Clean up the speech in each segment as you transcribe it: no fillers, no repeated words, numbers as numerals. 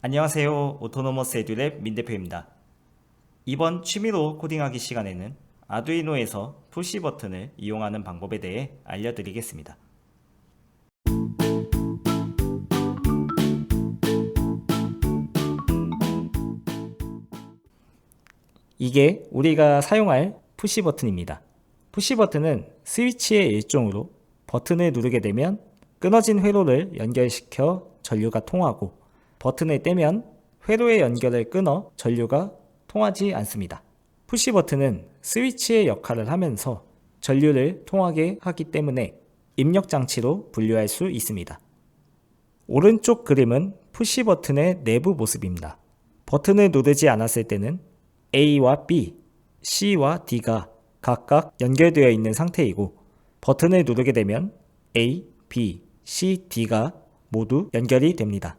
안녕하세요. 오토노머스 에듀랩 민대표입니다. 이번 취미로 코딩하기 시간에는 아두이노에서 푸시 버튼을 이용하는 방법에 대해 알려드리겠습니다. 이게 우리가 사용할 푸시 버튼입니다. 푸시 버튼은 스위치의 일종으로 버튼을 누르게 되면 끊어진 회로를 연결시켜 전류가 통하고 버튼을 떼면 회로의 연결을 끊어 전류가 통하지 않습니다. 푸시 버튼은 스위치의 역할을 하면서 전류를 통하게 하기 때문에 입력 장치로 분류할 수 있습니다. 오른쪽 그림은 푸시 버튼의 내부 모습입니다. 버튼을 누르지 않았을 때는 A와 B, C와 D가 각각 연결되어 있는 상태이고 버튼을 누르게 되면 A, B, C, D가 모두 연결이 됩니다.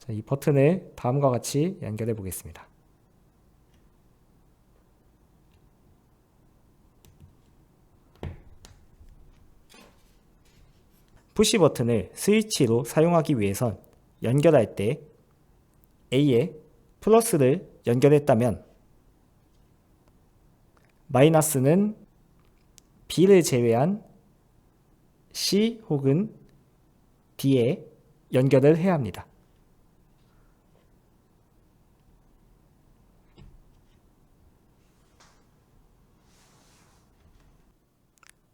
이 버튼을 다음과 같이 연결해 보겠습니다. 푸시 버튼을 스위치로 사용하기 위해선 연결할 때 A에 플러스를 연결했다면 마이너스는 B를 제외한 C 혹은 D에 연결을 해야 합니다.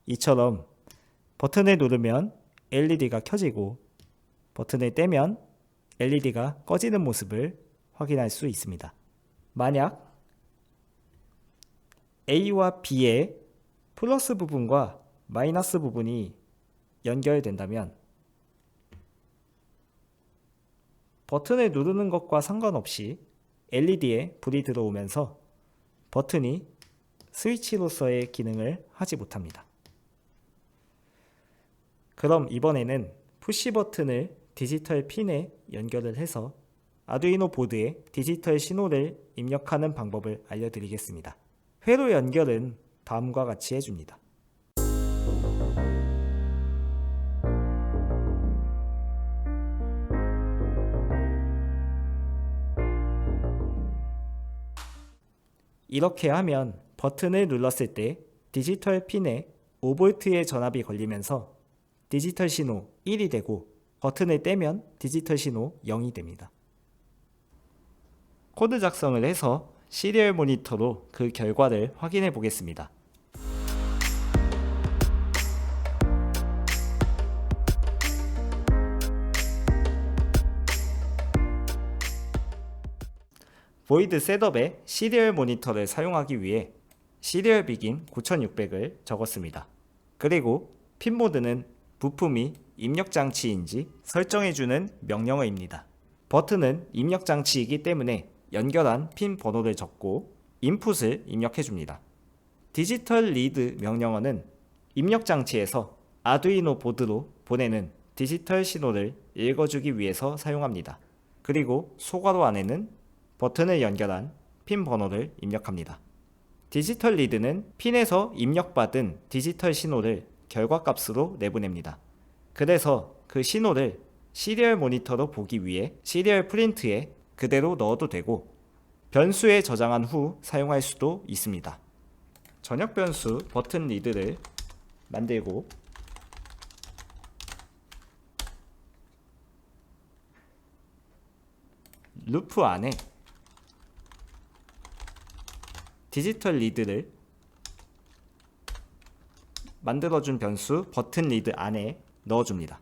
이처럼 버튼을 누르면 LED가 켜지고 버튼을 떼면 LED가 꺼지는 모습을 확인할 수 있습니다. 만약 A와 B의 플러스 부분과 마이너스 부분이 연결된다면 버튼을 누르는 것과 상관없이 LED에 불이 들어오면서 버튼이 스위치로서의 기능을 하지 못합니다. 그럼 이번에는 푸시 버튼을 디지털 핀에 연결을 해서 아두이노 보드에 디지털 신호를 입력하는 방법을 알려드리겠습니다. 회로 연결은 다음과 같이 해줍니다. 이렇게 하면 버튼을 눌렀을 때 디지털 핀에 5V의 전압이 걸리면서 디지털 신호 1이 되고 버튼을 떼면 디지털 신호 0이 됩니다. 코드 작성을 해서 시리얼 모니터로 그 결과를 확인해 보겠습니다. 보이드 셋업에 시리얼 모니터를 사용하기 위해 시리얼 비긴 9600을 적었습니다. 그리고 핀 모드는 부품이 입력 장치인지 설정해주는 명령어입니다. 버튼은 입력 장치이기 때문에 연결한 핀 번호를 적고 인풋을 입력해줍니다. 디지털 리드 명령어는 입력 장치에서 아두이노 보드로 보내는 디지털 신호를 읽어주기 위해서 사용합니다. 그리고 소괄호 안에는 버튼을 연결한 핀 번호를 입력합니다. 디지털 리드는 핀에서 입력받은 디지털 신호를 결과값으로 내보냅니다. 그래서 그 신호를 시리얼 모니터로 보기 위해 시리얼 프린트에 그대로 넣어도 되고 변수에 저장한 후 사용할 수도 있습니다. 전역 변수 버튼 리드를 만들고 루프 안에 디지털 리드를 만들어준 변수 버튼 리드 안에 넣어줍니다.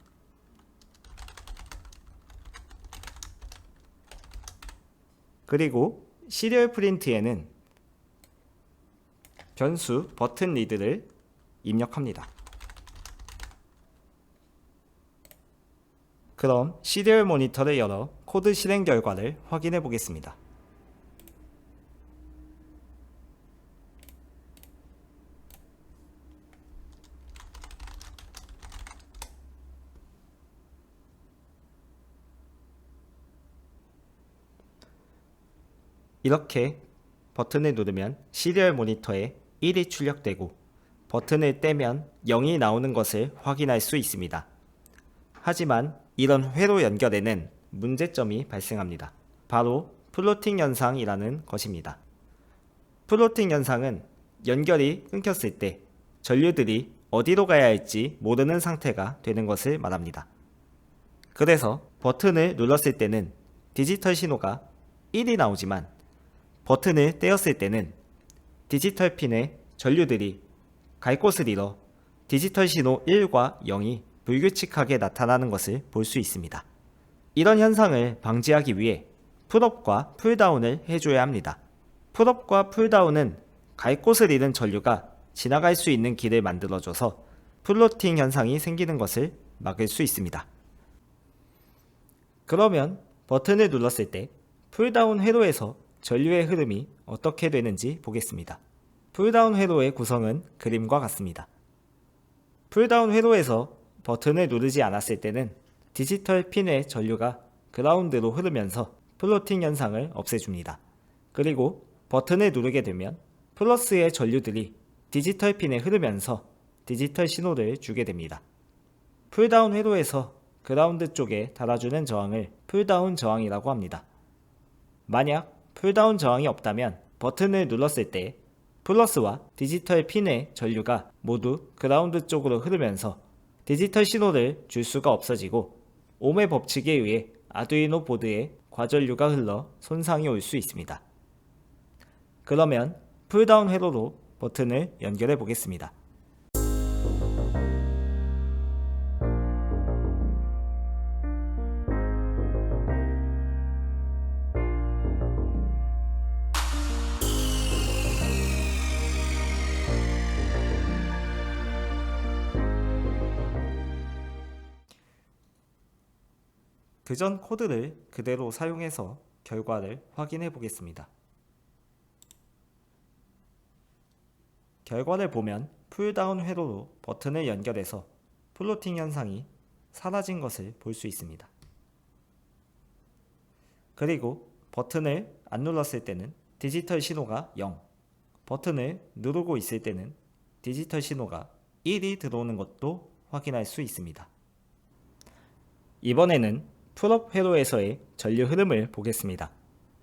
그리고 시리얼 프린트에는 변수 버튼 리드를 입력합니다. 그럼 시리얼 모니터를 열어 코드 실행 결과를 확인해 보겠습니다. 이렇게 버튼을 누르면 시리얼 모니터에 1이 출력되고 버튼을 떼면 0이 나오는 것을 확인할 수 있습니다. 하지만 이런 회로 연결에는 문제점이 발생합니다. 바로 플로팅 현상이라는 것입니다. 플로팅 현상은 연결이 끊겼을 때 전류들이 어디로 가야 할지 모르는 상태가 되는 것을 말합니다. 그래서 버튼을 눌렀을 때는 디지털 신호가 1이 나오지만 버튼을 떼었을 때는 디지털 핀의 전류들이 갈 곳을 잃어 디지털 신호 1과 0이 불규칙하게 나타나는 것을 볼 수 있습니다. 이런 현상을 방지하기 위해 풀업과 풀다운을 해줘야 합니다. 풀업과 풀다운은 갈 곳을 잃은 전류가 지나갈 수 있는 길을 만들어줘서 플로팅 현상이 생기는 것을 막을 수 있습니다. 그러면 버튼을 눌렀을 때 풀다운 회로에서 전류의 흐름이 어떻게 되는지 보겠습니다. 풀다운 회로의 구성은 그림과 같습니다. 풀다운 회로에서 버튼을 누르지 않았을 때는 디지털 핀의 전류가 그라운드로 흐르면서 플로팅 현상을 없애줍니다. 그리고 버튼을 누르게 되면 플러스의 전류들이 디지털 핀에 흐르면서 디지털 신호를 주게 됩니다. 풀다운 회로에서 그라운드 쪽에 달아주는 저항을 풀다운 저항이라고 합니다. 만약 풀다운 저항이 없다면 버튼을 눌렀을 때 플러스와 디지털 핀의 전류가 모두 그라운드 쪽으로 흐르면서 디지털 신호를 줄 수가 없어지고 옴의 법칙에 의해 아두이노 보드에 과전류가 흘러 손상이 올 수 있습니다. 그러면 풀다운 회로로 버튼을 연결해 보겠습니다. 그전 코드를 그대로 사용해서 결과를 확인해 보겠습니다. 결과를 보면 풀다운 회로로 버튼을 연결해서 플로팅 현상이 사라진 것을 볼 수 있습니다. 그리고 버튼을 안 눌렀을 때는 디지털 신호가 0, 버튼을 누르고 있을 때는 디지털 신호가 1이 들어오는 것도 확인할 수 있습니다. 이번에는 풀업 회로에서의 전류 흐름을 보겠습니다.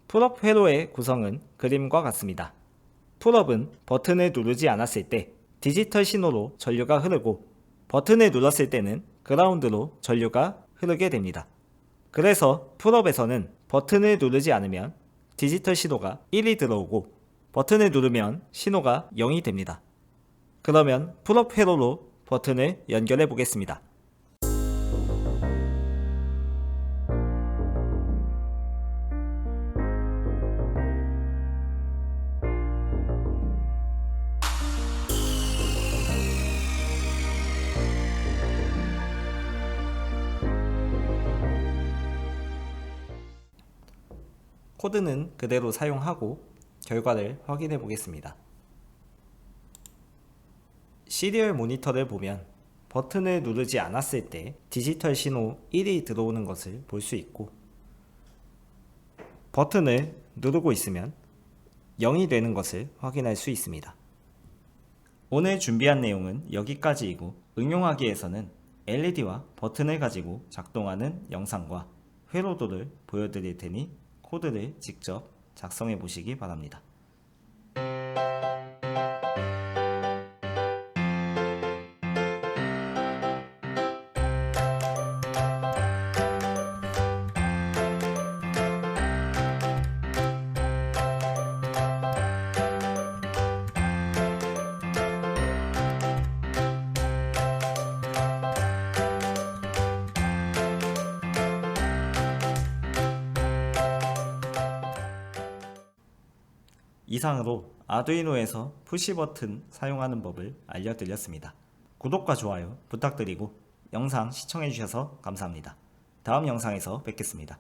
풀업 회로의 구성은 그림과 같습니다. 풀업은 버튼을 누르지 않았을 때 디지털 신호로 전류가 흐르고 버튼을 눌렀을 때는 그라운드로 전류가 흐르게 됩니다. 그래서 풀업에서는 버튼을 누르지 않으면 디지털 신호가 1이 들어오고 버튼을 누르면 신호가 0이 됩니다. 그러면 풀업 회로로 버튼을 연결해 보겠습니다. 코드는 그대로 사용하고 결과를 확인해 보겠습니다. 시리얼 모니터를 보면 버튼을 누르지 않았을 때 디지털 신호 1이 들어오는 것을 볼 수 있고 버튼을 누르고 있으면 0이 되는 것을 확인할 수 있습니다. 오늘 준비한 내용은 여기까지이고 응용하기에서는 LED와 버튼을 가지고 작동하는 영상과 회로도를 보여드릴 테니 코드를 직접 작성해 보시기 바랍니다. 이상으로 아두이노에서 푸시버튼 사용하는 법을 알려드렸습니다. 구독과 좋아요 부탁드리고 영상 시청해주셔서 감사합니다. 다음 영상에서 뵙겠습니다.